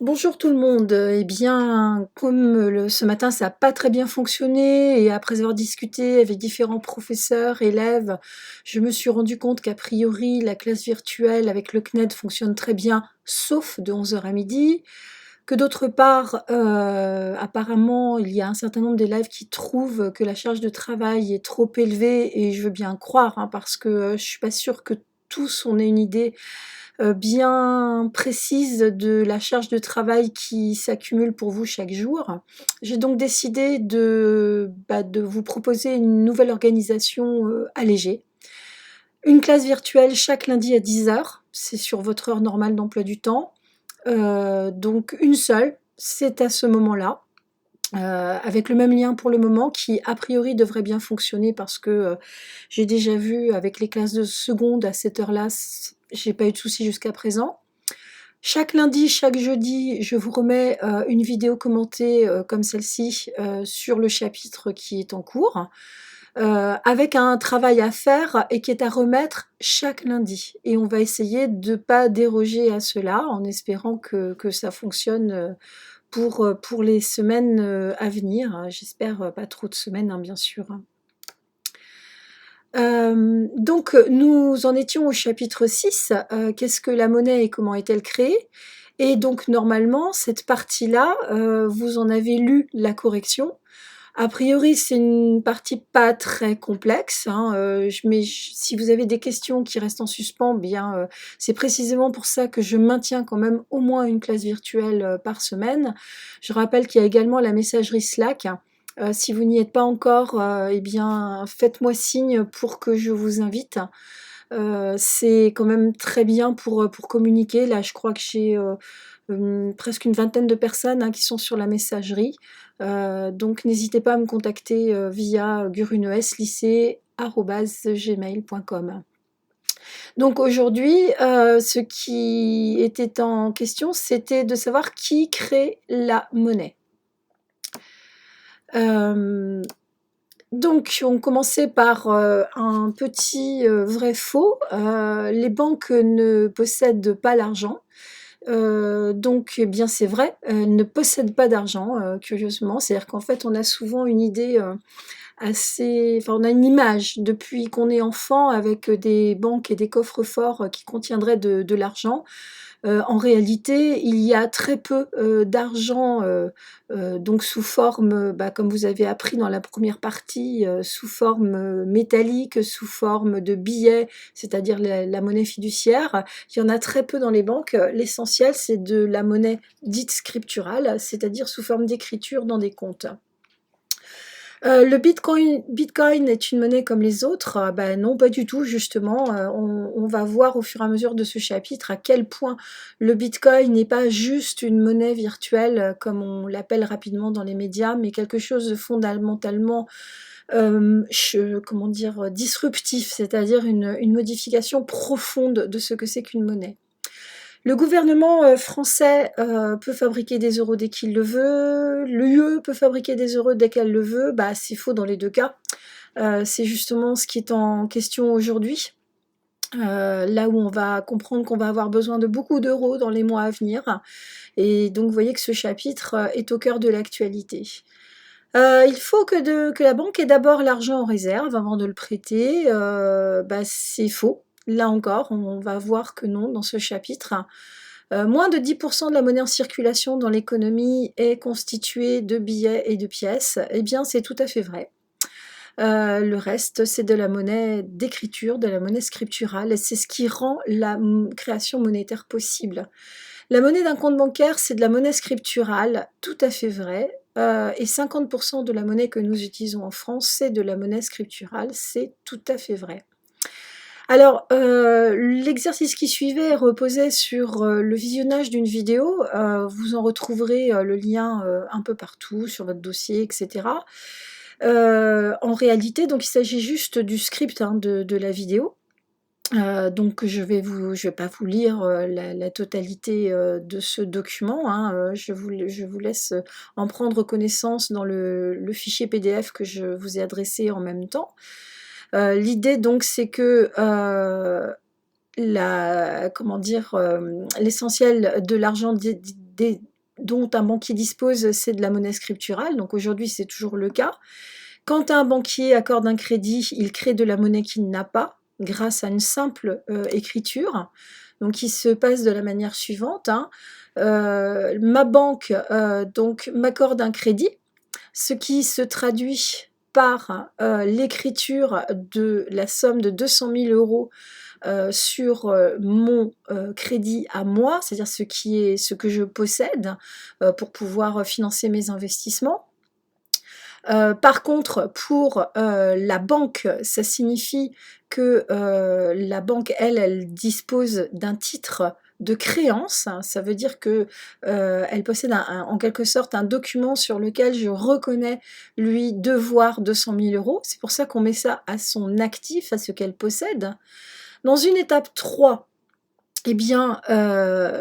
Bonjour tout le monde. Eh bien, comme ce matin ça n'a pas très bien fonctionné et après avoir discuté avec différents professeurs, élèves, je me suis rendu compte qu'a priori la classe virtuelle avec le CNED fonctionne très bien, sauf de 11 heures à midi. Que d'autre part, apparemment, il y a un certain nombre d'élèves qui trouvent que la charge de travail est trop élevée et je veux bien croire, hein, parce que je suis pas sûre que tous on ait une idée bien précise de la charge de travail qui s'accumule pour vous chaque jour. J'ai donc décidé de vous proposer une nouvelle organisation allégée. Une classe virtuelle chaque lundi à 10 heures, c'est sur votre heure normale d'emploi du temps. Donc une seule, c'est à ce moment-là. Avec le même lien pour le moment qui a priori devrait bien fonctionner parce que j'ai déjà vu avec les classes de seconde à cette heure-là, j'ai pas eu de soucis jusqu'à présent. Chaque lundi, chaque jeudi, je vous remets une vidéo commentée comme celle-ci sur le chapitre qui est en cours, avec un travail à faire et qui est à remettre chaque lundi. Et on va essayer de ne pas déroger à cela en espérant que ça fonctionne pour les semaines à venir. J'espère pas trop de semaines, hein, bien sûr. Donc nous en étions au chapitre 6, qu'est-ce que la monnaie et comment est-elle créée? Et donc normalement cette partie-là, vous en avez lu la correction. A priori, c'est une partie pas très complexe, hein, si vous avez des questions qui restent en suspens, bien, c'est précisément pour ça que je maintiens quand même au moins une classe virtuelle, par semaine. Je rappelle qu'il y a également la messagerie Slack. Si vous n'y êtes pas encore, eh bien, faites-moi signe pour que je vous invite. C'est quand même très bien pour communiquer. Là, je crois que j'ai, presque une vingtaine de personnes, hein, qui sont sur la messagerie. Donc n'hésitez pas à me contacter, via guruneslycée@gmail.com. Donc aujourd'hui, ce qui était en question, c'était de savoir qui crée la monnaie. Hem Donc, on commençait par un petit vrai-faux. Les banques ne possèdent pas l'argent. Donc, eh bien, c'est vrai, elles ne possèdent pas d'argent, curieusement. C'est-à-dire qu'en fait, on a souvent une idée on a une image depuis qu'on est enfant avec des banques et des coffres-forts qui contiendraient de l'argent. En réalité, il y a très peu d'argent, donc sous forme, comme vous avez appris dans la première partie, sous forme métallique, sous forme de billets, c'est-à-dire la monnaie fiduciaire. Il y en a très peu dans les banques. L'essentiel, c'est de la monnaie dite scripturale, c'est-à-dire sous forme d'écriture dans des comptes. Le bitcoin est une monnaie comme les autres? Non, pas du tout justement, on va voir au fur et à mesure de ce chapitre à quel point le bitcoin n'est pas juste une monnaie virtuelle, comme on l'appelle rapidement dans les médias, mais quelque chose de fondamentalement, comment dire? Disruptif, c'est-à-dire une modification profonde de ce que c'est qu'une monnaie. Le gouvernement français peut fabriquer des euros dès qu'il le veut, l'UE peut fabriquer des euros dès qu'elle le veut, c'est faux dans les deux cas. C'est justement ce qui est en question aujourd'hui, là où on va comprendre qu'on va avoir besoin de beaucoup d'euros dans les mois à venir et donc vous voyez que ce chapitre est au cœur de l'actualité. Il faut que la banque ait d'abord l'argent en réserve avant de le prêter, c'est faux. Là encore, on va voir que non dans ce chapitre. Moins de 10 de la monnaie en circulation dans l'économie est constituée de billets et de pièces. Eh bien, c'est tout à fait vrai. Le reste, c'est de la monnaie d'écriture, de la monnaie scripturale et c'est ce qui rend la création monétaire possible. La monnaie d'un compte bancaire, c'est de la monnaie scripturale, tout à fait vrai, et 50 de la monnaie que nous utilisons en France, c'est de la monnaie scripturale, c'est tout à fait vrai. Alors, l'exercice qui suivait reposait sur, le visionnage d'une vidéo, vous en retrouverez, le lien, un peu partout sur votre dossier et cetera. En réalité, donc il s'agit juste du script, hein, de la vidéo. Donc je vais pas vous lire, la totalité, de ce document, hein, je vous laisse, en prendre connaissance dans le fichier PDF que je vous ai adressé en même temps. L'idée donc c'est que, l'essentiel de l'argent dont un banquier dispose, c'est de la monnaie scripturale, donc aujourd'hui c'est toujours le cas. Quand un banquier accorde un crédit, il crée de la monnaie qu'il n'a pas, grâce à une simple écriture. Donc il se passe de la manière suivante, hein. Ma banque donc m'accorde un crédit, ce qui se traduit par l'écriture de la somme de 200 000 euros sur mon crédit à moi, c'est-à-dire ce que je possède pour pouvoir financer mes investissements. Par contre, pour la banque, ça signifie que la banque, elle dispose d'un titre de créance. Ça veut dire que elle possède en quelque sorte un document sur lequel je reconnais lui devoir 200 000 euros. C'est pour ça qu'on met ça à son actif, à ce qu'elle possède. Dans une étape 3, eh bien,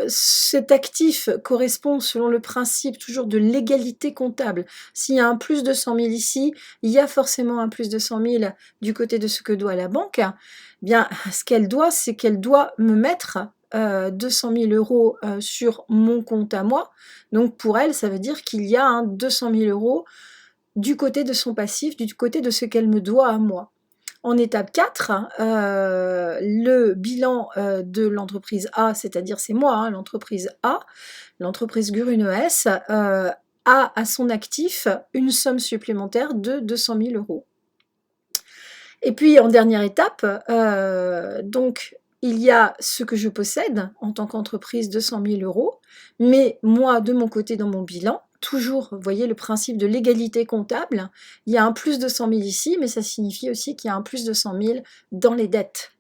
cet actif correspond selon le principe toujours de l'égalité comptable. S'il y a un plus de 100 000 ici, il y a forcément un plus de 100 000 du côté de ce que doit la banque. Eh bien, ce qu'elle doit, c'est qu'elle doit me mettre 200 000 euros sur mon compte à moi. Donc pour elle, ça veut dire qu'il y a 200 000 euros du côté de son passif, du côté de ce qu'elle me doit à moi. En étape 4, le bilan de l'entreprise A, c'est-à-dire c'est moi, hein, l'entreprise A, l'entreprise Gurune ES, a à son actif une somme supplémentaire de 200 000 euros. Et puis en dernière étape, donc il y a ce que je possède en tant qu'entreprise, 200 000 euros, mais moi de mon côté dans mon bilan, toujours, vous voyez le principe de l'égalité comptable, il y a un plus de 100 000 ici, mais ça signifie aussi qu'il y a un plus de 100 000 dans les dettes.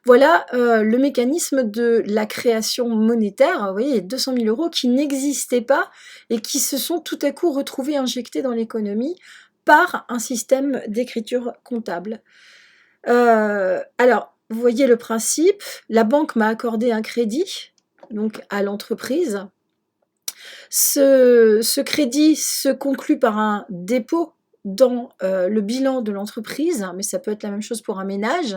Voilà le mécanisme de la création monétaire, vous voyez, 200 000 euros qui n'existaient pas et qui se sont tout à coup retrouvés injectés dans l'économie par un système d'écriture comptable. Alors, vous voyez le principe, la banque m'a accordé un crédit, donc à l'entreprise. Ce crédit se conclut par un dépôt dans le bilan de l'entreprise, mais ça peut être la même chose pour un ménage.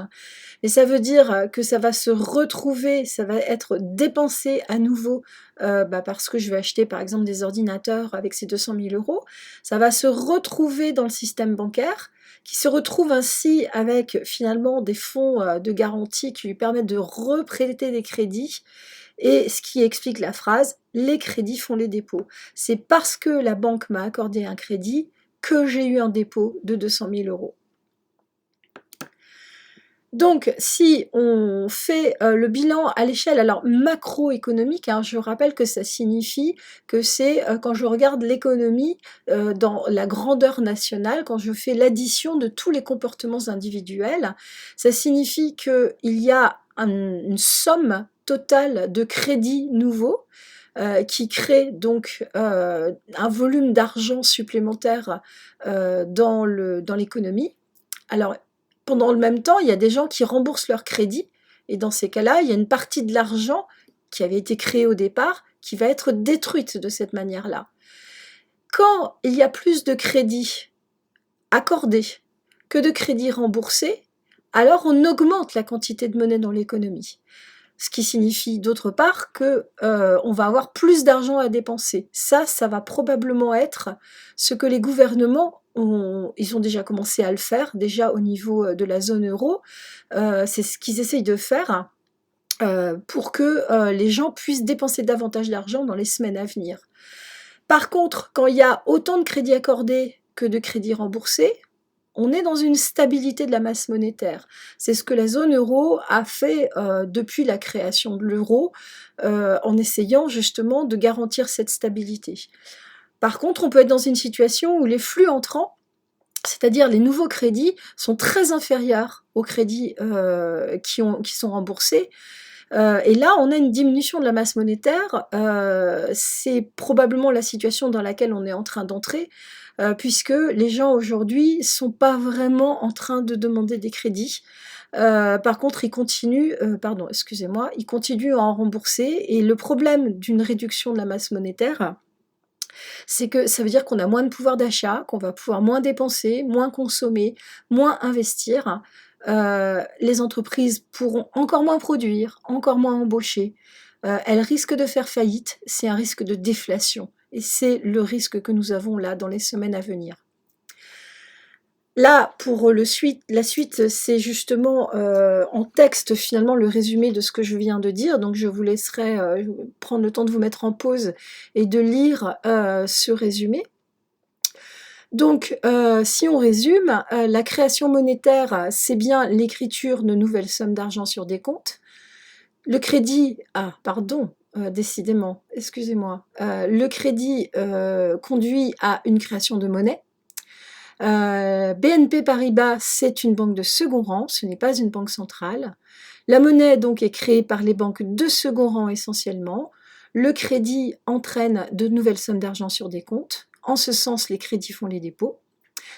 Et ça veut dire que ça va se retrouver, ça va être dépensé à nouveau parce que je vais acheter par exemple des ordinateurs avec ces 200 000 euros. Ça va se retrouver dans le système bancaire, qui se retrouve ainsi avec finalement des fonds de garantie qui lui permettent de reprêter des crédits. Et ce qui explique la phrase « les crédits font les dépôts ». C'est parce que la banque m'a accordé un crédit que j'ai eu un dépôt de 200 000 euros. Donc, si on fait le bilan à l'échelle alors macroéconomique, hein, je rappelle que ça signifie que c'est quand je regarde l'économie dans la grandeur nationale, quand je fais l'addition de tous les comportements individuels, ça signifie qu'il y a une somme totale de crédits nouveaux qui crée donc un volume d'argent supplémentaire dans l'économie. Alors, pendant le même temps, il y a des gens qui remboursent leur crédit, et dans ces cas-là, il y a une partie de l'argent qui avait été créé au départ qui va être détruite de cette manière-là. Quand il y a plus de crédits accordés que de crédits remboursés, alors on augmente la quantité de monnaie dans l'économie. Ce qui signifie d'autre part qu'on va avoir plus d'argent à dépenser. Ça va probablement être ce que les gouvernements ils ont déjà commencé à le faire, déjà au niveau de la zone euro. C'est ce qu'ils essayent de faire pour que les gens puissent dépenser davantage d'argent dans les semaines à venir. Par contre, quand il y a autant de crédits accordés que de crédits remboursés, on est dans une stabilité de la masse monétaire. C'est ce que la zone euro a fait depuis la création de l'euro, en essayant justement de garantir cette stabilité. Par contre, on peut être dans une situation où les flux entrants, c'est-à-dire les nouveaux crédits, sont très inférieurs aux crédits qui sont remboursés. Et là, on a une diminution de la masse monétaire. C'est probablement la situation dans laquelle on est en train d'entrer, puisque les gens aujourd'hui sont pas vraiment en train de demander des crédits. Par contre, ils continuent à en rembourser. Et le problème d'une réduction de la masse monétaire, c'est que ça veut dire qu'on a moins de pouvoir d'achat, qu'on va pouvoir moins dépenser, moins consommer, moins investir. Les entreprises pourront encore moins produire, encore moins embaucher. elle risque de faire faillite, c'est un risque de déflation et c'est le risque que nous avons là dans les semaines à venir. Là, pour la suite, c'est justement en texte finalement le résumé de ce que je viens de dire, donc je vous laisserai prendre le temps de vous mettre en pause et de lire ce résumé. Donc, si on résume, la création monétaire, c'est bien l'écriture de nouvelles sommes d'argent sur des comptes. Le crédit, ah pardon, décidément, excusez-moi, le crédit conduit à une création de monnaie. BNP Paribas, c'est une banque de second rang, ce n'est pas une banque centrale. La monnaie donc est créée par les banques de second rang essentiellement. Le crédit entraîne de nouvelles sommes d'argent sur des comptes. En ce sens, les crédits font les dépôts.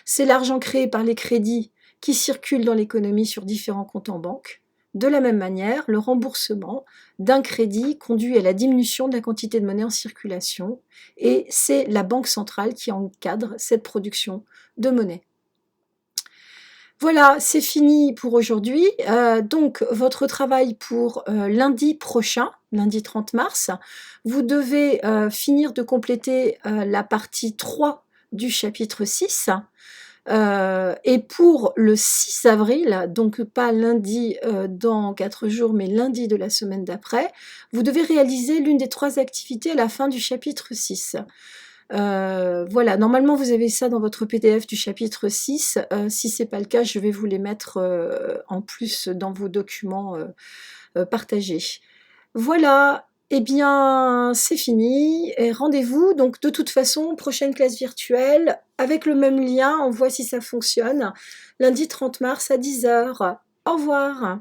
C'est l'argent créé par les crédits qui circulent dans l'économie sur différents comptes en banque. De la même manière, le remboursement d'un crédit conduit à la diminution de la quantité de monnaie en circulation et c'est la banque centrale qui encadre cette production de monnaie. Voilà, c'est fini pour aujourd'hui. Donc, votre travail pour lundi prochain, lundi 30 mars, vous devez finir de compléter la partie 3 du chapitre 6. Et pour le 6 avril, donc pas lundi dans 4 jours, mais lundi de la semaine d'après, vous devez réaliser l'une des 3 activités à la fin du chapitre 6. Voilà, normalement vous avez ça dans votre PDF du chapitre 6. Si ce n'est pas le cas, je vais vous les mettre en plus dans vos documents partagés. Voilà, eh bien c'est fini et rendez-vous donc de toute façon, prochaine classe virtuelle avec le même lien, on voit si ça fonctionne, lundi 30 mars à 10 h. Au revoir.